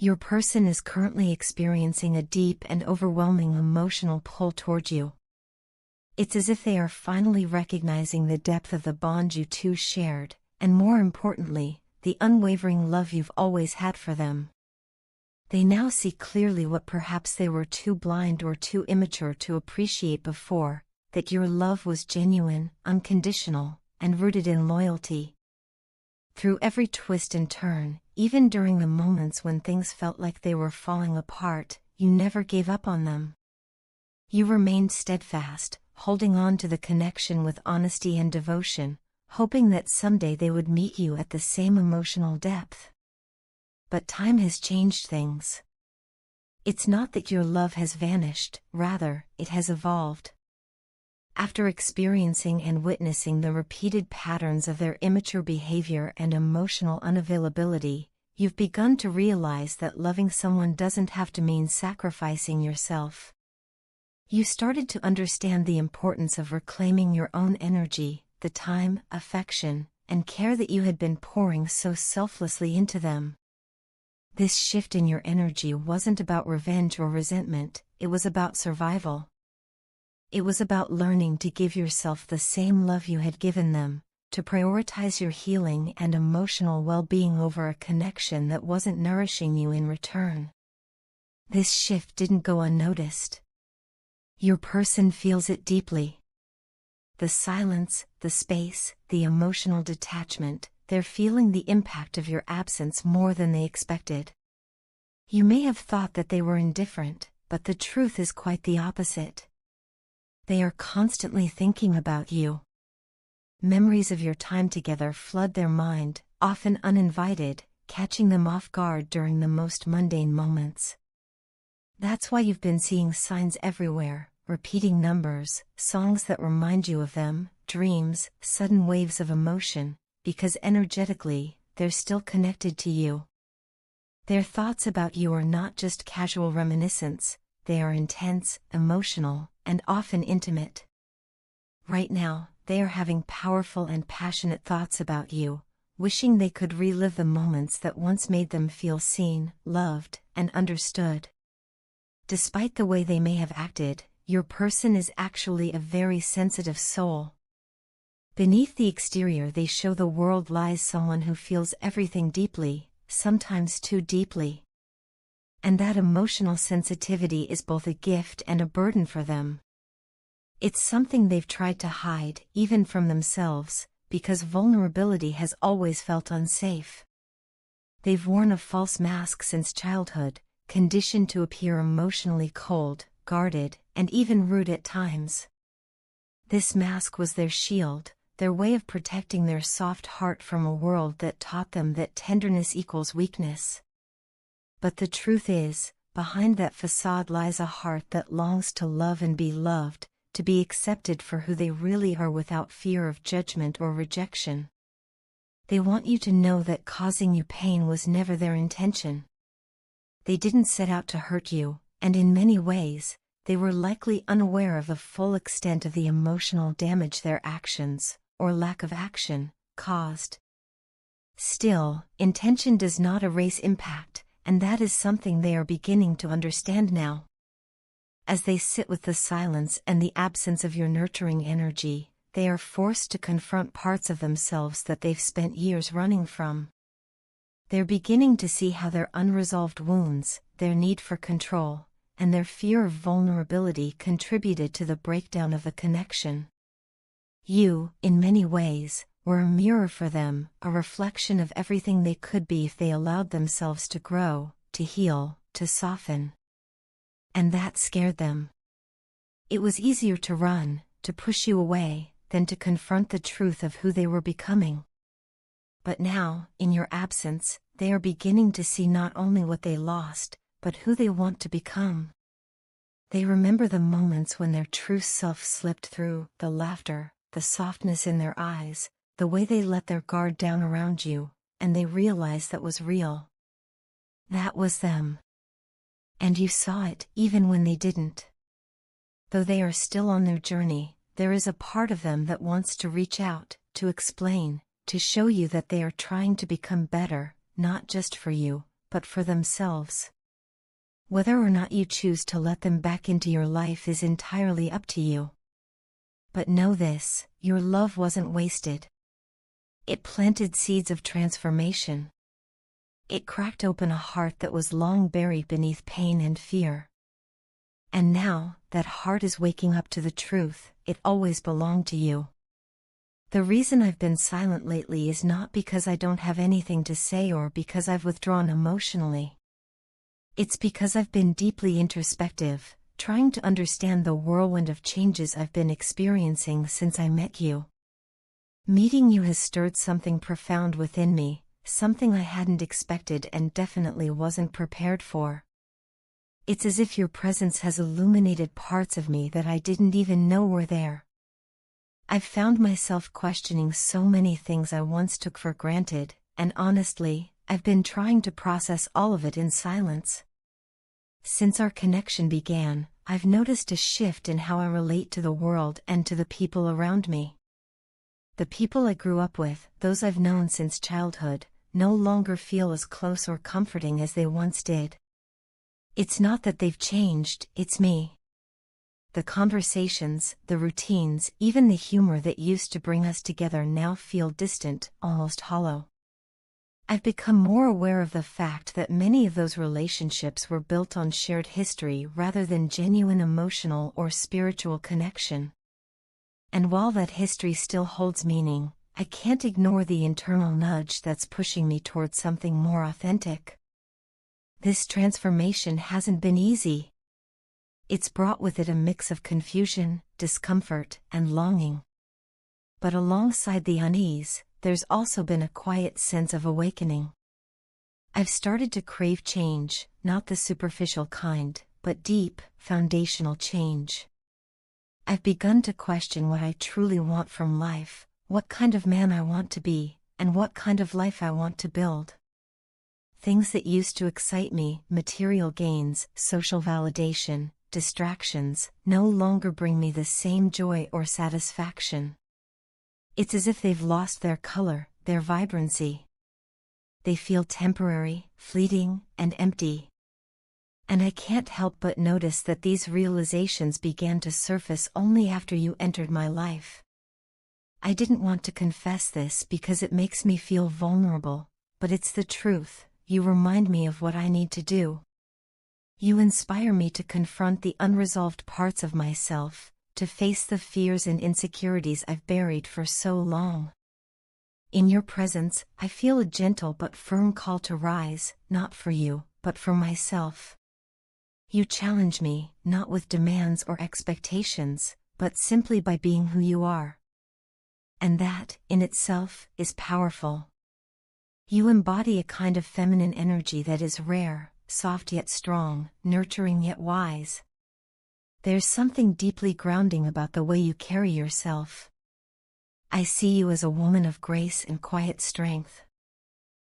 Your person is currently experiencing a deep and overwhelming emotional pull toward you. It's as if they are finally recognizing the depth of the bond you two shared, and more importantly, the unwavering love you've always had for them. They now see clearly what perhaps they were too blind or too immature to appreciate before, that your love was genuine, unconditional, and rooted in loyalty. Through every twist and turn, even during the moments when things felt like they were falling apart, you never gave up on them. You remained steadfast, holding on to the connection with honesty and devotion, hoping that someday they would meet you at the same emotional depth. But time has changed things. It's not that your love has vanished, rather, it has evolved. After experiencing and witnessing the repeated patterns of their immature behavior and emotional unavailability, you've begun to realize that loving someone doesn't have to mean sacrificing yourself. You started to understand the importance of reclaiming your own energy, the time, affection, and care that you had been pouring so selflessly into them. This shift in your energy wasn't about revenge or resentment, it was about survival. It was about learning to give yourself the same love you had given them, to prioritize your healing and emotional well-being over a connection that wasn't nourishing you in return. This shift didn't go unnoticed. Your person feels it deeply. The silence, the space, the emotional detachment, they're feeling the impact of your absence more than they expected. You may have thought that they were indifferent, but the truth is quite the opposite. They are constantly thinking about you. Memories of your time together flood their mind, often uninvited, catching them off guard during the most mundane moments. That's why you've been seeing signs everywhere, repeating numbers, songs that remind you of them, dreams, sudden waves of emotion, because energetically, they're still connected to you. Their thoughts about you are not just casual reminiscence, they are intense, emotional, and often intimate. Right now, they are having powerful and passionate thoughts about you, wishing they could relive the moments that once made them feel seen, loved, and understood. Despite the way they may have acted, your person is actually a very sensitive soul. Beneath the exterior they show the world lies someone who feels everything deeply, sometimes too deeply. And that emotional sensitivity is both a gift and a burden for them. It's something they've tried to hide, even from themselves, because vulnerability has always felt unsafe. They've worn a false mask since childhood, conditioned to appear emotionally cold, guarded, and even rude at times. This mask was their shield, their way of protecting their soft heart from a world that taught them that tenderness equals weakness. But the truth is, behind that facade lies a heart that longs to love and be loved, to be accepted for who they really are without fear of judgment or rejection. They want you to know that causing you pain was never their intention. They didn't set out to hurt you, and in many ways, they were likely unaware of the full extent of the emotional damage their actions, or lack of action, caused. Still, intention does not erase impact, and that is something they are beginning to understand now. As they sit with the silence and the absence of your nurturing energy, they are forced to confront parts of themselves that they've spent years running from. They're beginning to see how their unresolved wounds, their need for control, and their fear of vulnerability contributed to the breakdown of the connection. You, in many ways, were a mirror for them, a reflection of everything they could be if they allowed themselves to grow, to heal, to soften. And that scared them. It was easier to run, to push you away, than to confront the truth of who they were becoming. But now, in your absence, they are beginning to see not only what they lost, but who they want to become. They remember the moments when their true self slipped through, the laughter, the softness in their eyes, the way they let their guard down around you, and they realized that was real. That was them. And you saw it, even when they didn't. Though they are still on their journey, there is a part of them that wants to reach out, to explain, to show you that they are trying to become better, not just for you, but for themselves. Whether or not you choose to let them back into your life is entirely up to you. But know this, your love wasn't wasted. It planted seeds of transformation. It cracked open a heart that was long buried beneath pain and fear. And now, that heart is waking up to the truth, it always belonged to you. The reason I've been silent lately is not because I don't have anything to say or because I've withdrawn emotionally. It's because I've been deeply introspective, trying to understand the whirlwind of changes I've been experiencing since I met you. Meeting you has stirred something profound within me, something I hadn't expected and definitely wasn't prepared for. It's as if your presence has illuminated parts of me that I didn't even know were there. I've found myself questioning so many things I once took for granted, and honestly, I've been trying to process all of it in silence. Since our connection began, I've noticed a shift in how I relate to the world and to the people around me. The people I grew up with, those I've known since childhood, no longer feel as close or comforting as they once did. It's not that they've changed, it's me. The conversations, the routines, even the humor that used to bring us together now feel distant, almost hollow. I've become more aware of the fact that many of those relationships were built on shared history rather than genuine emotional or spiritual connection. And while that history still holds meaning, I can't ignore the internal nudge that's pushing me towards something more authentic. This transformation hasn't been easy. It's brought with it a mix of confusion, discomfort, and longing. But alongside the unease, there's also been a quiet sense of awakening. I've started to crave change, not the superficial kind, but deep, foundational change. I've begun to question what I truly want from life, what kind of man I want to be, and what kind of life I want to build. Things that used to excite me, material gains, social validation, distractions, no longer bring me the same joy or satisfaction. It's as if they've lost their color, their vibrancy. They feel temporary, fleeting, and empty. And I can't help but notice that these realizations began to surface only after you entered my life. I didn't want to confess this because it makes me feel vulnerable, but it's the truth. You remind me of what I need to do. You inspire me to confront the unresolved parts of myself, to face the fears and insecurities I've buried for so long. In your presence, I feel a gentle but firm call to rise, not for you, but for myself. You challenge me, not with demands or expectations, but simply by being who you are. And that, in itself, is powerful. You embody a kind of feminine energy that is rare, soft yet strong, nurturing yet wise. There's something deeply grounding about the way you carry yourself. I see you as a woman of grace and quiet strength.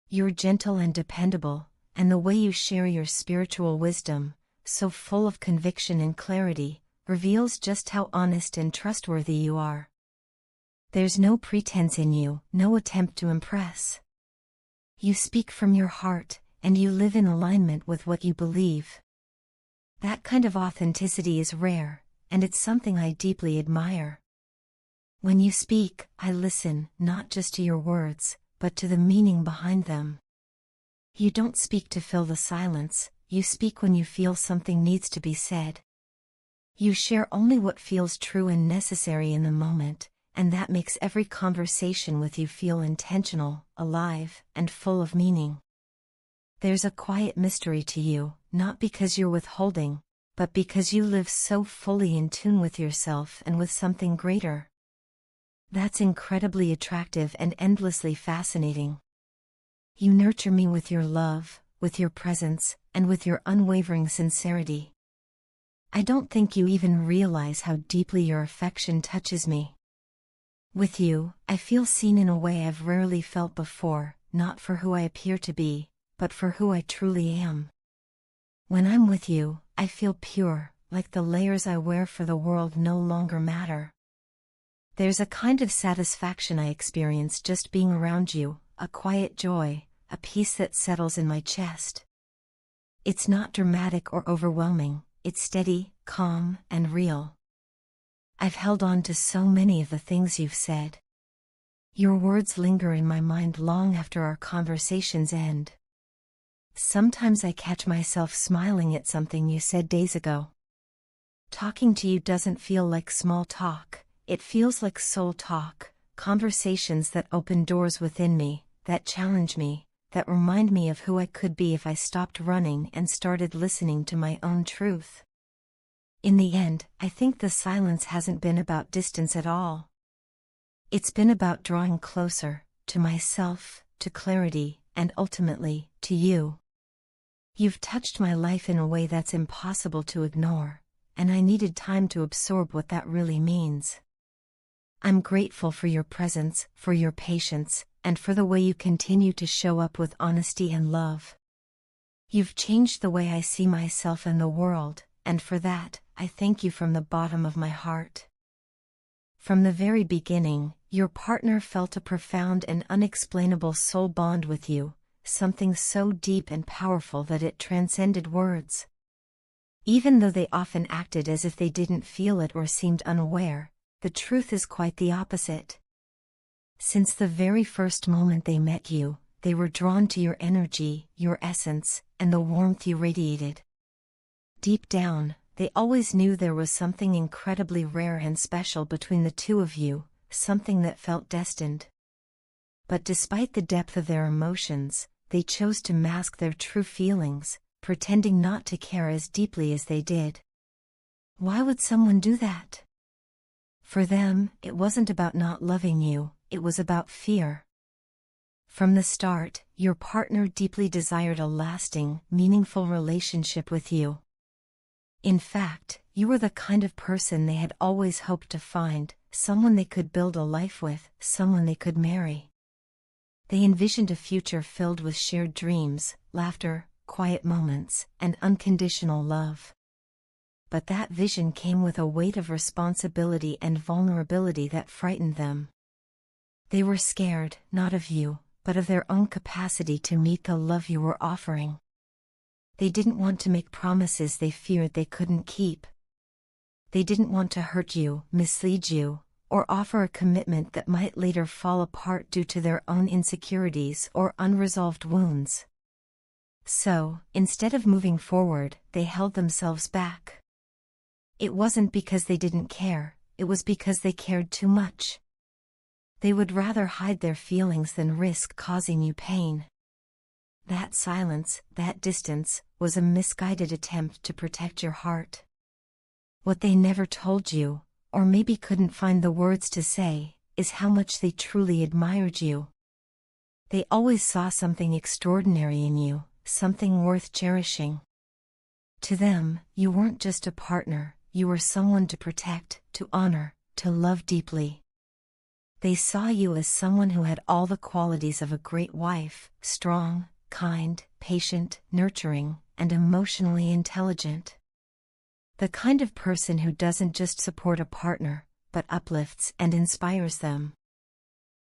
You're gentle and dependable, and the way you share your spiritual wisdom, so full of conviction and clarity, reveals just how honest and trustworthy you are. There's no pretense in you, no attempt to impress. You speak from your heart, and you live in alignment with what you believe. That kind of authenticity is rare, and it's something I deeply admire. When you speak, I listen, not just to your words, but to the meaning behind them. You don't speak to fill the silence, you speak when you feel something needs to be said. You share only what feels true and necessary in the moment, and that makes every conversation with you feel intentional, alive, and full of meaning. There's a quiet mystery to you, not because you're withholding, but because you live so fully in tune with yourself and with something greater. That's incredibly attractive and endlessly fascinating. You nurture me with your love, with your presence, and with your unwavering sincerity. I don't think you even realize how deeply your affection touches me. With you, I feel seen in a way I've rarely felt before, not for who I appear to be, but for who I truly am. When I'm with you, I feel pure, like the layers I wear for the world no longer matter. There's a kind of satisfaction I experience just being around you, a quiet joy, a peace that settles in my chest. It's not dramatic or overwhelming, it's steady, calm, and real. I've held on to so many of the things you've said. Your words linger in my mind long after our conversations end. Sometimes I catch myself smiling at something you said days ago. Talking to you doesn't feel like small talk, it feels like soul talk, conversations that open doors within me, that challenge me, that remind me of who I could be if I stopped running and started listening to my own truth. In the end, I think the silence hasn't been about distance at all. It's been about drawing closer, to myself, to clarity, and ultimately, to you. You've touched my life in a way that's impossible to ignore, and I needed time to absorb what that really means. I'm grateful for your presence, for your patience, and for the way you continue to show up with honesty and love. You've changed the way I see myself and the world, and for that, I thank you from the bottom of my heart. From the very beginning, your partner felt a profound and unexplainable soul bond with you, something so deep and powerful that it transcended words. Even though they often acted as if they didn't feel it or seemed unaware, the truth is quite the opposite. Since the very first moment they met you, they were drawn to your energy, your essence, and the warmth you radiated. Deep down, they always knew there was something incredibly rare and special between the two of you, something that felt destined. But despite the depth of their emotions, they chose to mask their true feelings, pretending not to care as deeply as they did. Why would someone do that? For them, it wasn't about not loving you, it was about fear. From the start, your partner deeply desired a lasting, meaningful relationship with you. In fact, you were the kind of person they had always hoped to find, someone they could build a life with, someone they could marry. They envisioned a future filled with shared dreams, laughter, quiet moments, and unconditional love. But that vision came with a weight of responsibility and vulnerability that frightened them. They were scared, not of you, but of their own capacity to meet the love you were offering. They didn't want to make promises they feared they couldn't keep. They didn't want to hurt you, mislead you, or offer a commitment that might later fall apart due to their own insecurities or unresolved wounds. So, instead of moving forward, they held themselves back. It wasn't because they didn't care, it was because they cared too much. They would rather hide their feelings than risk causing you pain. That silence, that distance, was a misguided attempt to protect your heart. What they never told you, or maybe couldn't find the words to say, is how much they truly admired you. They always saw something extraordinary in you, something worth cherishing. To them, you weren't just a partner, you were someone to protect, to honor, to love deeply. They saw you as someone who had all the qualities of a great wife, strong, kind, patient, nurturing, and emotionally intelligent. The kind of person who doesn't just support a partner, but uplifts and inspires them.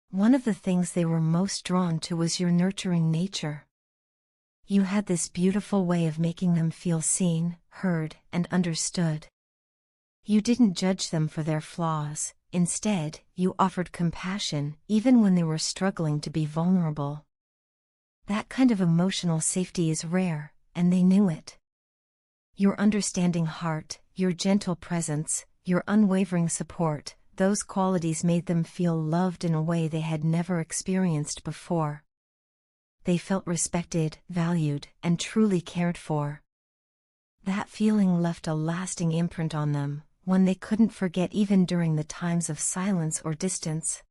One of the things they were most drawn to was your nurturing nature. You had this beautiful way of making them feel seen, heard, and understood. You didn't judge them for their flaws, instead, you offered compassion even when they were struggling to be vulnerable. That kind of emotional safety is rare, and they knew it. Your understanding heart, your gentle presence, your unwavering support, those qualities made them feel loved in a way they had never experienced before. They felt respected, valued, and truly cared for. That feeling left a lasting imprint on them, one they couldn't forget even during the times of silence or distance.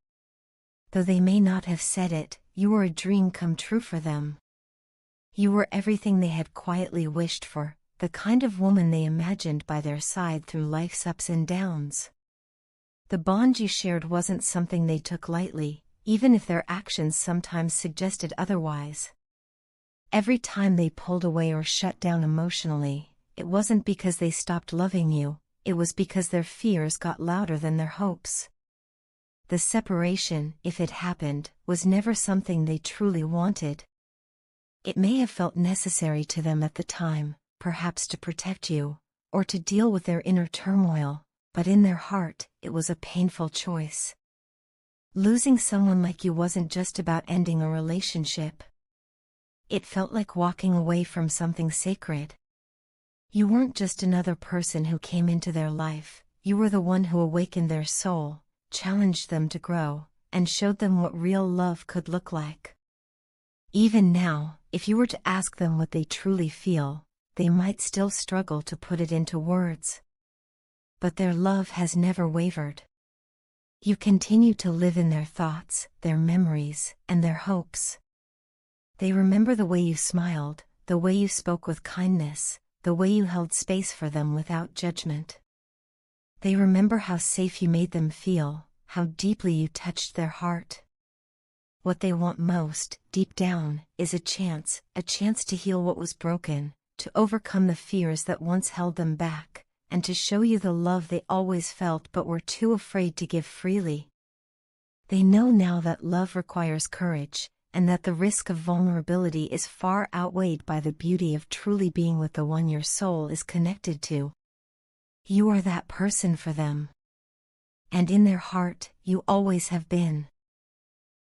Though they may not have said it, you were a dream come true for them. You were everything they had quietly wished for, the kind of woman they imagined by their side through life's ups and downs. The bond you shared wasn't something they took lightly, even if their actions sometimes suggested otherwise. Every time they pulled away or shut down emotionally, it wasn't because they stopped loving you, it was because their fears got louder than their hopes. The separation, if it happened, was never something they truly wanted. It may have felt necessary to them at the time, perhaps to protect you, or to deal with their inner turmoil, but in their heart, it was a painful choice. Losing someone like you wasn't just about ending a relationship. It felt like walking away from something sacred. You weren't just another person who came into their life, you were the one who awakened their soul, challenged them to grow, and showed them what real love could look like. Even now, if you were to ask them what they truly feel, they might still struggle to put it into words. But their love has never wavered. You continue to live in their thoughts, their memories, and their hopes. They remember the way you smiled, the way you spoke with kindness, the way you held space for them without judgment. They remember how safe you made them feel, how deeply you touched their heart. What they want most, deep down, is a chance to heal what was broken, to overcome the fears that once held them back, and to show you the love they always felt but were too afraid to give freely. They know now that love requires courage, and that the risk of vulnerability is far outweighed by the beauty of truly being with the one your soul is connected to. You are that person for them. And in their heart, you always have been.